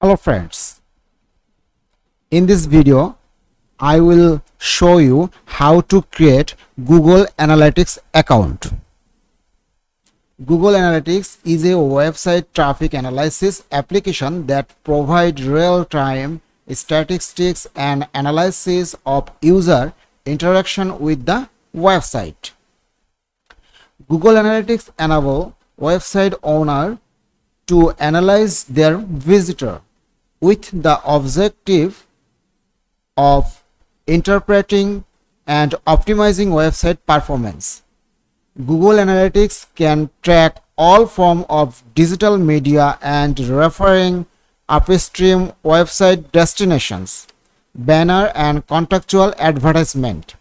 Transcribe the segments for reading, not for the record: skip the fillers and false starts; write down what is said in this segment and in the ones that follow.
Hello friends, in this video I will show you how to create Google Analytics account. Google Analytics is a website traffic analysis application that provides real-time statistics and analysis of user interaction with the website. Google Analytics enables website owner to analyze their visitor with the objective of interpreting and optimizing website performance. Google Analytics can track all forms of digital media and referring upstream website destinations, banner and contextual advertisement,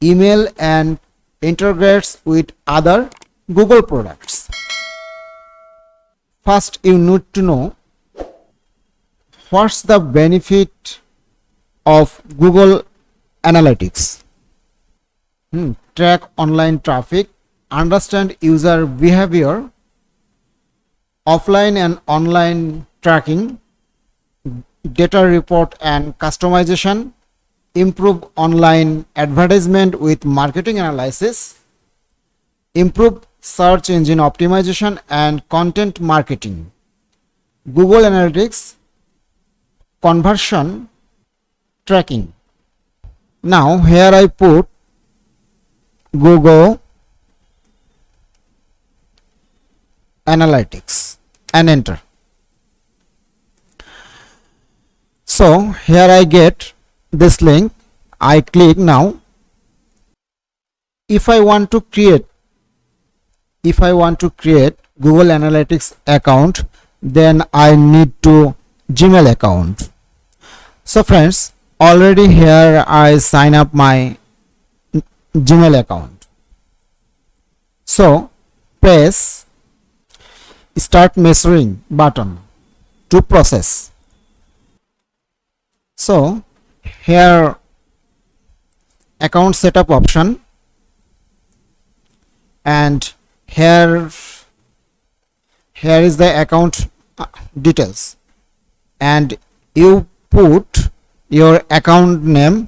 email, and integrates with other Google products. First, you need to know what's the benefit of Google Analytics. Track online traffic, understand user behavior, offline and online tracking, data report and customization, improve online advertisement with marketing analysis, improve search engine optimization and content marketing. Google Analytics conversion tracking. Now here I put Google Analytics and enter. So here I get this link. I click now. If I want to create Google Analytics account, then I need to Gmail account. So friends, already here I sign up my Gmail account. So press start measuring button to process. So here account setup option, and here is the account details, and you put your account name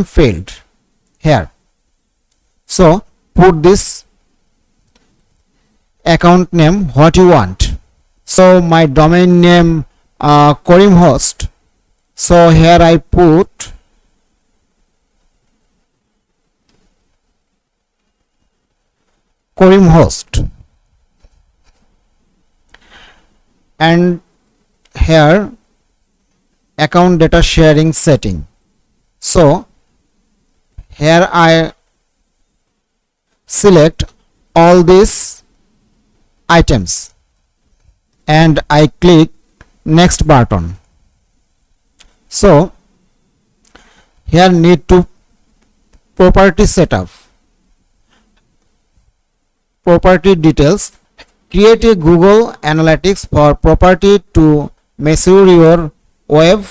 field here. So put this account name what you want. So my domain name Karim host. So here I put Karim host, and here account data sharing setting. So here I select all these items and I click next button. So here need to property setup, property details. Create a Google Analytics for property to measure your web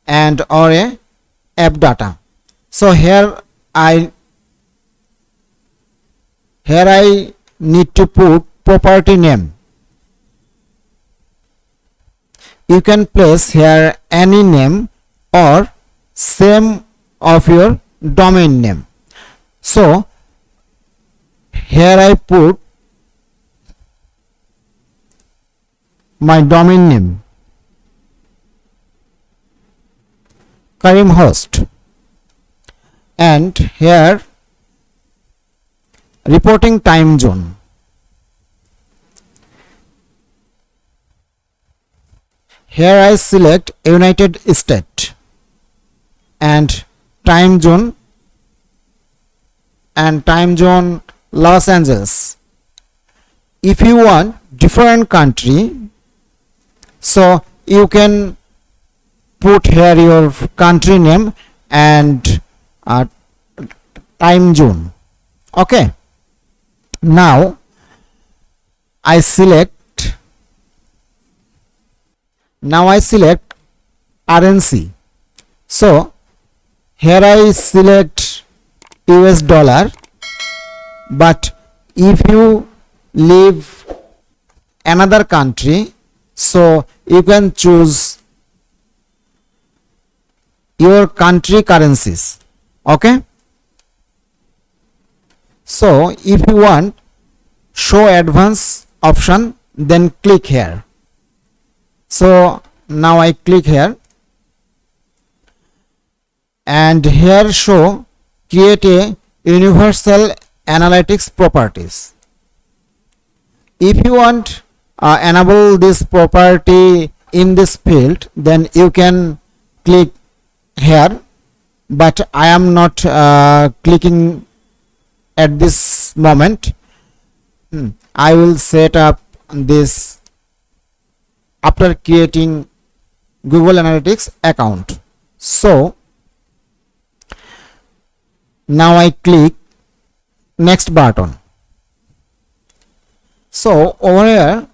and or a app data. So here I need to put property name. You can place here any name or same of your domain name. So here I put my domain name Karim host, and here reporting time zone. Here I select United States and time zone Los Angeles. If you want different country, so you can put here your country name and time zone. Okay, now I select currency. So here I select US dollar, but if you leave another country, so you can choose your country currencies. Okay, so if you want show advanced option, then click here. So now I click here, and here show create a universal analytics properties. If you want enable this property in this field, then you can click here, but I am not clicking at this moment. I will set up this after creating Google Analytics account. So now I click next button. So over here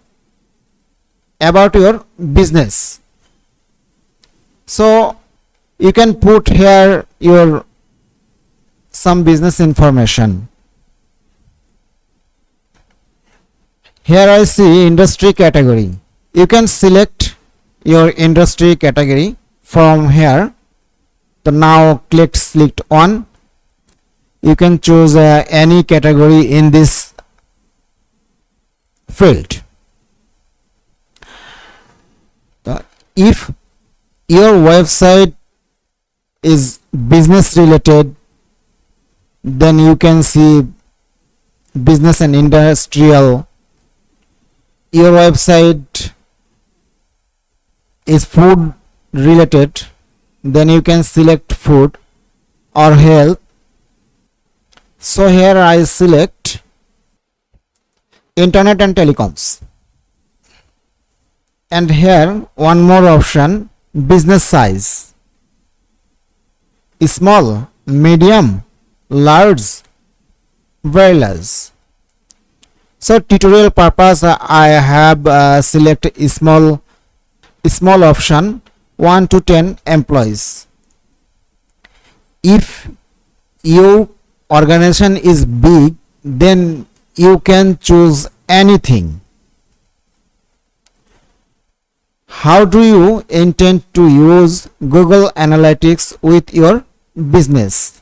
about your business, so you can put here your some business information. Here I see industry category. You can select your industry category from here. So now click select on. You can choose any category in this field. If your website is business related, then you can see business and industrial. Your website is food related, then you can select food or health. So here I select internet and telecoms, and here one more option, business size, small, medium, large, very large. So tutorial purpose I have select small option, 1 to 10 employees. If your organization is big, then you can choose anything. How do you intend to use Google Analytics with your business?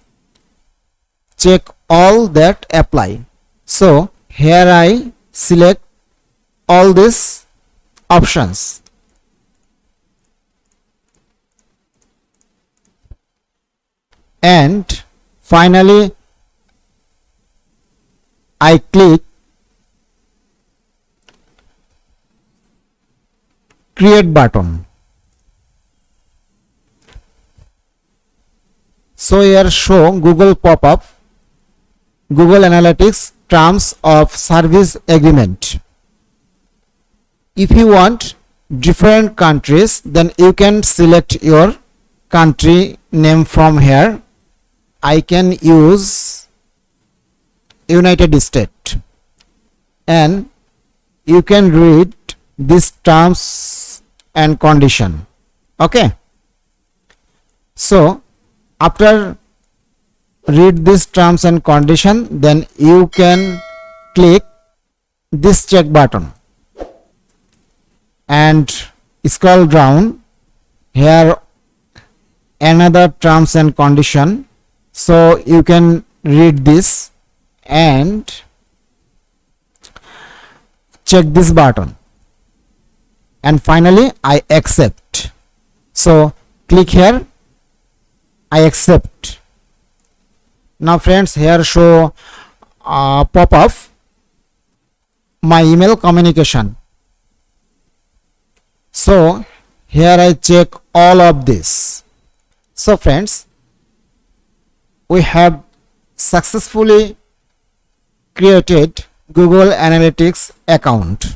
Check all that apply. So here I select all these options. And finally I click create button. So here show Google pop-up, Google Analytics terms of service agreement. If you want different countries, then you can select your country name from here. I can use United States, and you can read these terms and condition. Okay, so after read these terms and condition, then you can click this check button and scroll down. Here another terms and condition, so you can read this and check this button, and finally I accept. So click here, I accept. Now friends, here show pop-up my email communication. So here I check all of this. So friends, we have successfully created Google Analytics account.